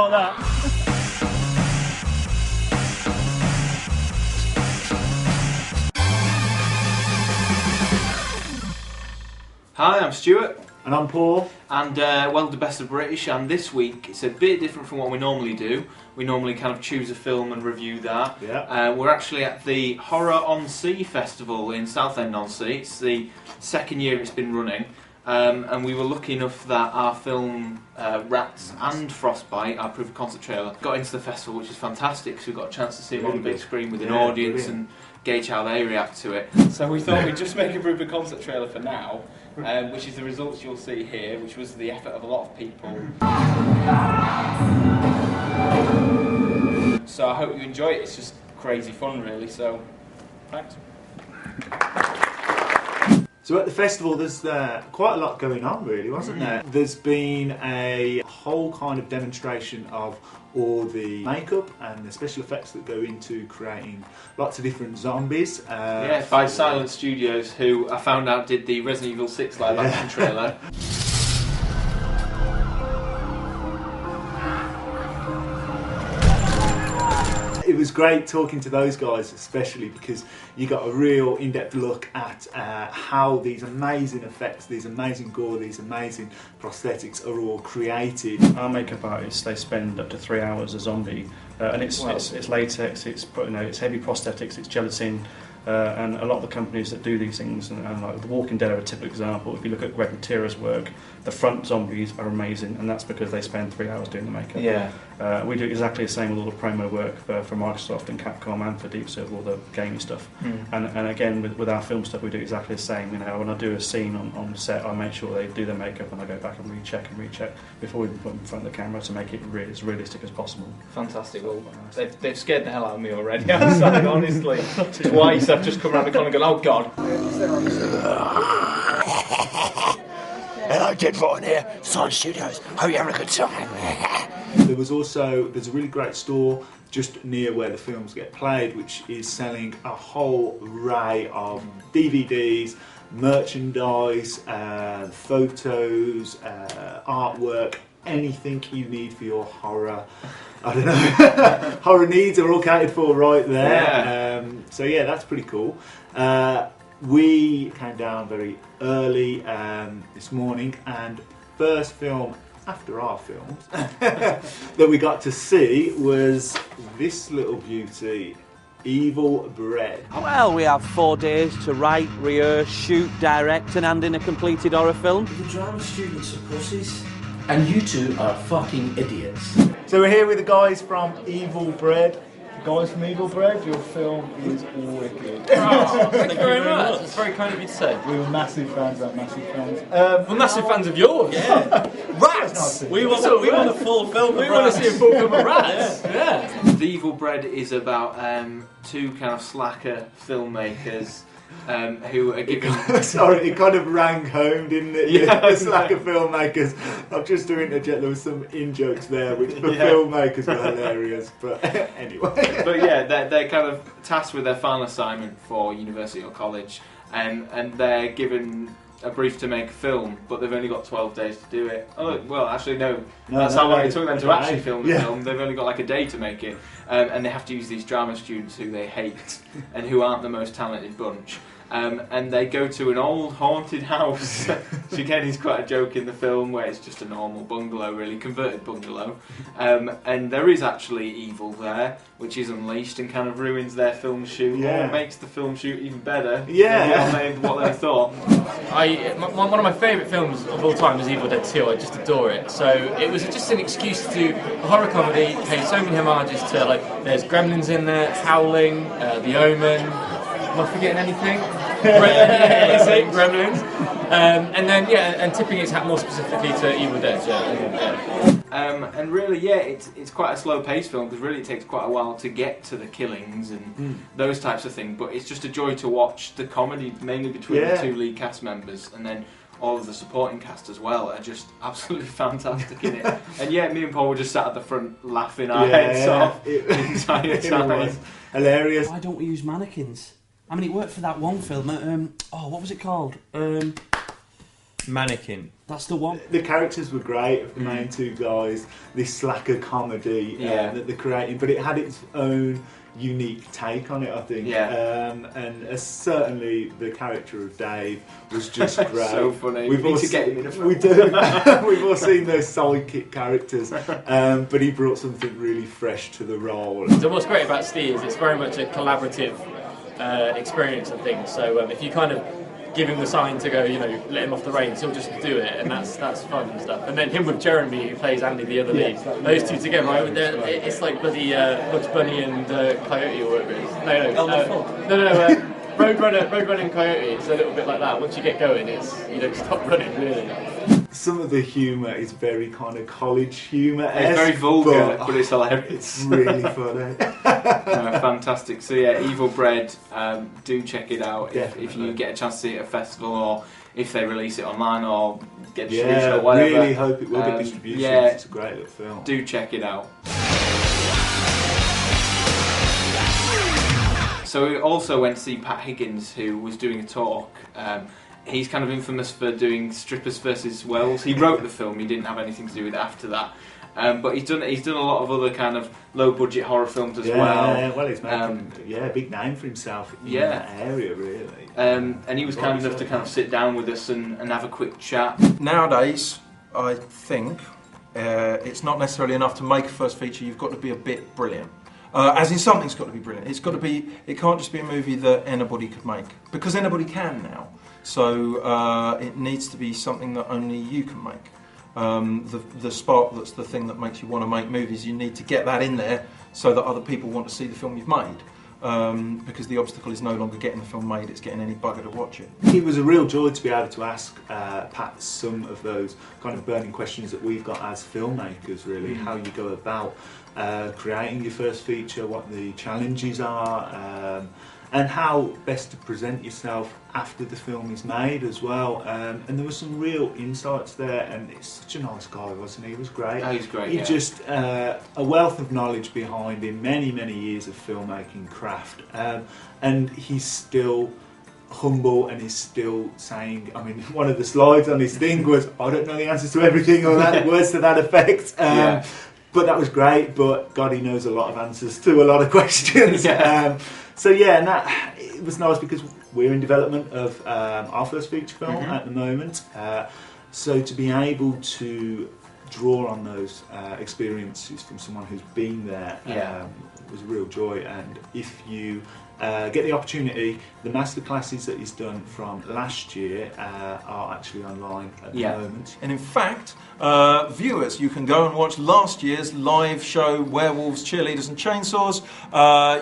like that. Hi, I'm Stuart. And I'm Paul. And welcome to Best of British, and this week it's a bit different from what we normally do. We normally kind of choose a film and review that. Yeah. We're actually at the Horror on Sea Festival in Southend-on-Sea. It's the second year it's been running. And we were lucky enough that our film Rats and Frostbite, our proof of concept trailer, got into the festival, which is fantastic because we got a chance to see it on the big screen with an audience and gauge how they react to it. So we thought we'd just make a proof of concept trailer for now, which is the results you'll see here, which was the effort of a lot of people. So I hope you enjoy it. It's just crazy fun, really. So thanks. So at the festival there's quite a lot going on really, wasn't there? There's been a whole kind of demonstration of all the makeup and the special effects that go into creating lots of different zombies. Yeah, by Silent Studios, who I found out did the Resident Evil 6 live action trailer. It was great talking to those guys, especially because you got a real in-depth look at how these amazing effects, these amazing gore, these amazing prosthetics are all created. Our makeup artists, they spend up to 3 hours a zombie, and it's latex, it's heavy prosthetics, it's gelatin. And a lot of the companies that do these things, and like The Walking Dead are a typical example. If you look at Greg Matera's work, the front zombies are amazing, and that's because they spend 3 hours doing the makeup. Yeah. We do exactly the same with all the promo work for Microsoft and Capcom and for Deep Silver, all the gaming stuff. And again, with our film stuff, we do exactly the same. You know, when I do a scene on set, I make sure they do their makeup, and I go back and recheck before we put them in front of the camera to make it as realistic as possible. Fantastic. Well, they've scared the hell out of me already. I'm sorry, honestly. Twice I've just come around the corner and gone, oh God. Hello, Dead Rotten here, Silent Studios. Hope you're having a good time. There's a really great store just near where the films get played, which is selling a whole array of DVDs, merchandise, photos, artwork, anything you need for your horror. I don't know. Horror needs are all catered for right there. Yeah. So yeah, that's pretty cool. We came down very early this morning, and first film after our films that we got to see was this little beauty, Evil Bread. Well, we have 4 days to write, rehearse, shoot, direct and hand in a completed horror film. The drama students are pussies, and you two are fucking idiots. So we're here with the guys from Evil Bread. Guys from Evil Bread, your film is wicked. Oh, thank you very much. It's very kind of you to say. We were massive fans, massive fans. We're massive fans of yours. Yeah. Rats! We want a full film of Rats. We want to see a full film of Rats. Yeah. The Evil Bread is about two kind of slacker filmmakers who are given... Sorry, it kind of rang home, didn't it? Yeah, the slacker filmmakers. I've just to interject, there was some in-jokes there, which for filmmakers were hilarious, but anyway. But yeah, they're kind of tasked with their final assignment for university or college, and they're given a brief to make a film, but they've only got 12 days to do it. Oh, well, actually, no. That's how long it took them to actually film the film. They've only got like a day to make it, and they have to use these drama students who they hate and who aren't the most talented bunch. And they go to an old haunted house, which again is quite a joke in the film, where it's just a normal bungalow, really, converted bungalow. And there is actually evil there, which is unleashed and kind of ruins their film shoot, or makes the film shoot even better than what they thought. One of my favourite films of all time is Evil Dead 2. I just adore it. So it was just an excuse to do a horror comedy, pay so many homages to, like, there's Gremlins in there, Howling, The Omen. Am I forgetting anything? Gremlins. And then, and tipping its hat more specifically to Evil Dead. And really, it's quite a slow-paced film, because really it takes quite a while to get to the killings and those types of things, but it's just a joy to watch the comedy, mainly between the two lead cast members, and then all of the supporting cast as well are just absolutely fantastic in it. And me and Paul were just sat at the front laughing our heads off the entire time. It was hilarious. Why don't we use mannequins? I mean, it worked for that one film. What was it called? Mannequin. That's the one. The characters were great of the main two guys, this slacker comedy that they're creating, but it had its own unique take on it, I think. And certainly the character of Dave was just great. So funny. We've all get him in a film. We do. We've all seen those sidekick characters, but he brought something really fresh to the role. So what's great about Steve is it's very much a collaborative experience of things. So if you kind of give him the sign to go, you know, let him off the reins, he'll just do it, and that's fun and stuff. And then him with Jeremy, who plays Andy, the other lead, those two together, it's like bloody Bugs Bunny and Coyote or whatever it is. No, Roadrunner and Coyote. It's a little bit like that. Once you get going, you don't stop running, really. Some of the humour is very kind of college humour. It's very vulgar, but it's hilarious. It's really funny. Fantastic. So yeah, Evil Bread, do check it out if you get a chance to see it at a festival, or if they release it online or get distribution or whatever. I really hope it will get distribution. It's a great little film. Do check it out. So we also went to see Pat Higgins, who was doing a talk. He's kind of infamous for doing Strippers versus Werewolves. He wrote the film, he didn't have anything to do with it after that. But he's done a lot of other kind of low budget horror films as well. Yeah, well, he's making a big name for himself in that area, really. And he was kind enough to kind of sit down with us and have a quick chat. Nowadays, I think it's not necessarily enough to make a first feature. You've got to be a bit brilliant. As in, something's got to be brilliant. It's got to be. It can't just be a movie that anybody could make, because anybody can now. So it needs to be something that only you can make. The spark that's the thing that makes you want to make movies. You need to get that in there so that other people want to see the film you've made. Because the obstacle is no longer getting the film made; it's getting any bugger to watch it. It was a real joy to be able to ask Pat some of those kind of burning questions that we've got as filmmakers. Really, how you go about creating your first feature, what the challenges are, and how best to present yourself after the film is made as well. And there were some real insights there, and it's such a nice guy, wasn't he? He was great. Oh, he's great. He just a wealth of knowledge behind him, many years of filmmaking craft, and he's still humble, and he's still saying, I mean, one of the slides on his thing was, I don't know the answers to everything, or that words to that effect. But that was great, but God, he knows a lot of answers to a lot of questions. So yeah, and that, it was nice because we're in development of our first feature film at the moment. So to be able to draw on those experiences from someone who's been there was a real joy. And if you get the opportunity, the masterclasses that he's done from last year are actually online at the moment. And in fact, viewers, you can go and watch last year's live show, Werewolves, Cheerleaders and Chainsaws.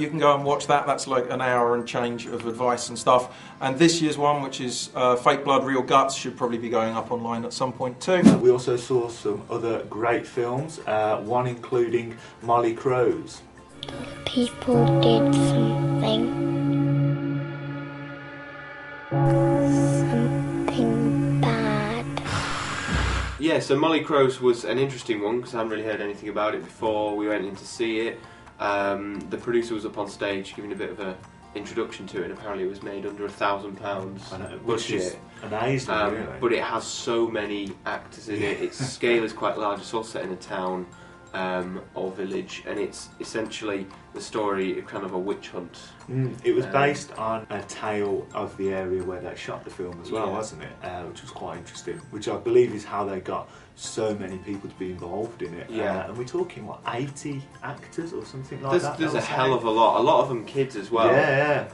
You can go and watch that. That's like an hour and change of advice and stuff. And this year's one, which is Fake Blood, Real Guts, should probably be going up online at some point too. We also saw some other great films, one including Molly Crow's. People did something bad. Yeah, so Molly Crow's was an interesting one because I hadn't really heard anything about it before we went in to see it. The producer was up on stage giving a bit of an introduction to it, and apparently it was made under £1,000 which is amazing, really. But it has so many actors in it. Its scale is quite large. It's all set in a town or village, and it's essentially the story of kind of a witch hunt. It was based on a tale of the area where they shot the film as well, wasn't it? Which was quite interesting, which I believe is how they got so many people to be involved in it. And we're talking, what, 80 actors or something like that? There's a hell of a lot of them kids as well,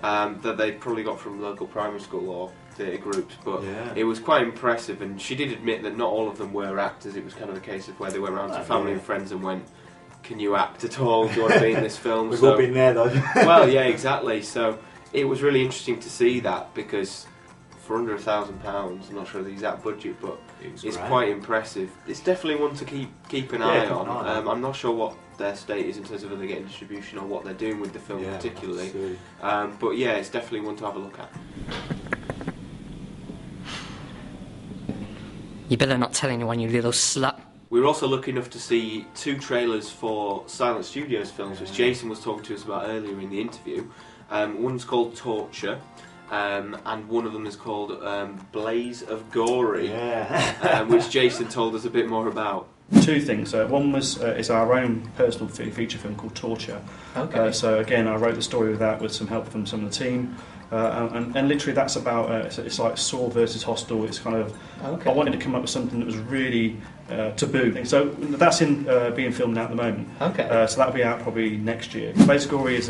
that they probably got from local primary school or theatre groups, but it was quite impressive. And she did admit that not all of them were actors. It was kind of a case of where they went around to family and friends and went, can you act at all? Do you want to be in this film? We've all been there though. Well, yeah, exactly. So it was really interesting to see that, because for under £1,000, I'm not sure the exact budget, but it's quite impressive. It's definitely one to keep an eye on. I'm not sure what their state is in terms of whether they're getting distribution or what they're doing with the film particularly. But yeah, it's definitely one to have a look at. You better not tell anyone, you little slut. We were also lucky enough to see 2 trailers for Silent Studios films, which Jason was talking to us about earlier in the interview. One's called Torture, and one of them is called Blaze of Gory, which Jason told us a bit more about. Two things. One was is our own personal feature film called Torture. Okay. So again, I wrote the story with that with some help from some of the team. And literally that's about it's like Saw versus Hostel. It's kind of I wanted to come up with something that was really taboo. So that's being filmed now at the moment. Okay. So that'll be out probably next year. Blaze of Gory is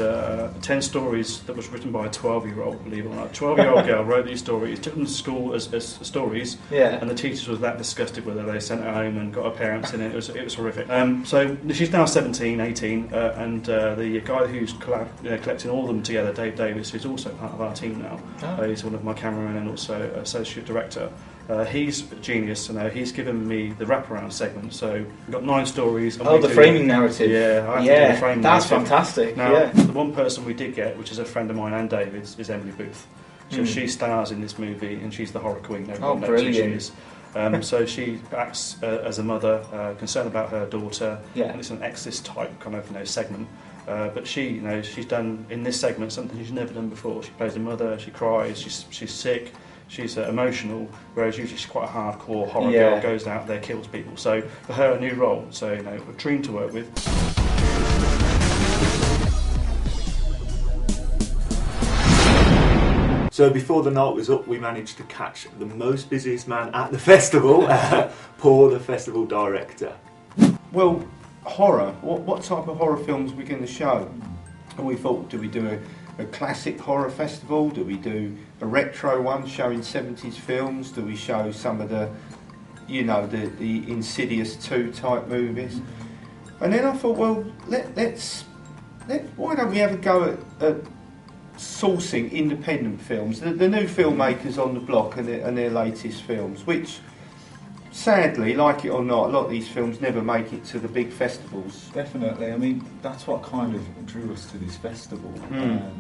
10 stories that was written by a 12-year-old, believe it or not. A 12-year-old girl wrote these stories, took them to school as stories, and the teachers were that disgusted with her. They sent her home and got her parents in it. It was horrific. So she's now 17, 18, and the guy who's collecting all of them together, Dave Davis, who's also part of our team now. He's one of my cameramen and also associate director. He's a genius, and he's given me the wraparound segment. So we've got 9 stories. And the framing narrative. Yeah, I have to do the framing that's narrative. Fantastic. Now, the one person we did get, which is a friend of mine and David's, is Emily Booth. So she stars in this movie, and she's the horror queen. Everyone knows who she is. So she acts as a mother, concerned about her daughter, and it's an Exorcist type kind of segment. But she, she's done in this segment something she's never done before. She plays a mother. She cries. She's sick. She's emotional. Whereas usually she's quite a hardcore horror girl. Goes out there, kills people. So for her, a new role. So a dream to work with. So before the night was up, we managed to catch the most busiest man at the festival, Paul, the festival director. Well, horror. What type of horror films are we going to show? And we thought, do we do a classic horror festival? Do we do a retro one showing 70s films? Do we show some of the Insidious 2 type movies? And then I thought, well, why don't we have a go at sourcing independent films, the new filmmakers on the block and their latest films, which sadly, like it or not, a lot of these films never make it to the big festivals. Definitely. I mean, that's what kind of drew us to this festival,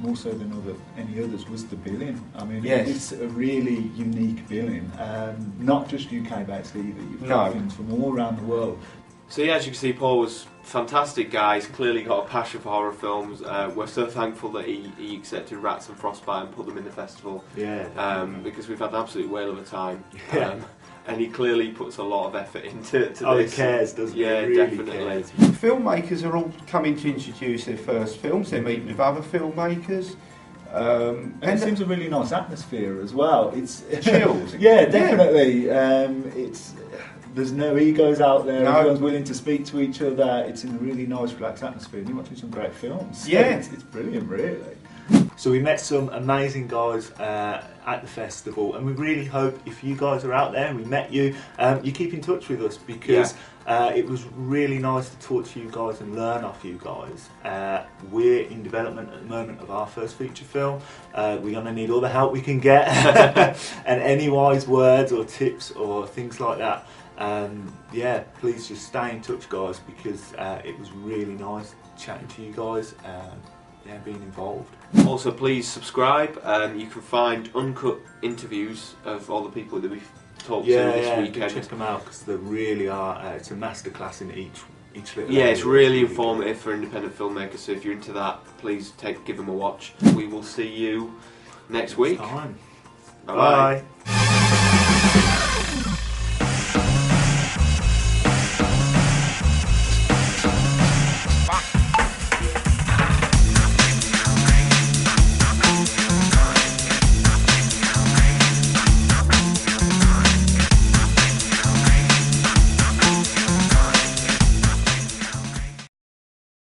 more so than any others, was the billing. I mean, it's a really unique billing, not just UK based either. You've got films from all around the world. So yeah, as you can see, Paul was fantastic guy. He's clearly got a passion for horror films. We're so thankful that he accepted Rats and Frostbite and put them in the festival. Because we've had an absolute whale of a time. And he clearly puts a lot of effort into this. He cares, doesn't he? Yeah, really definitely. Cares. Filmmakers are all coming to introduce their first films. They're meeting with other filmmakers. And it seems a really nice atmosphere as well. It's chilled. Definitely. There's no egos out there. Everyone's willing to speak to each other. It's in a really nice, relaxed atmosphere. And you're watching some great films. So it's brilliant, really. So we met some amazing guys at the festival, and we really hope if you guys are out there and we met you, you keep in touch with us, because it was really nice to talk to you guys and learn off you guys. We're in development at the moment of our first feature film. We're going to need all the help we can get, and any wise words or tips or things like that. Please just stay in touch, guys, because it was really nice chatting to you guys. Being involved. Also, please subscribe. You can find uncut interviews of all the people that we've talked to this weekend. Check them out, because they really are. It's a masterclass in each little. It's really informative for independent filmmakers. So if you're into that, please give them a watch. We will see you next week. Bye. Bye.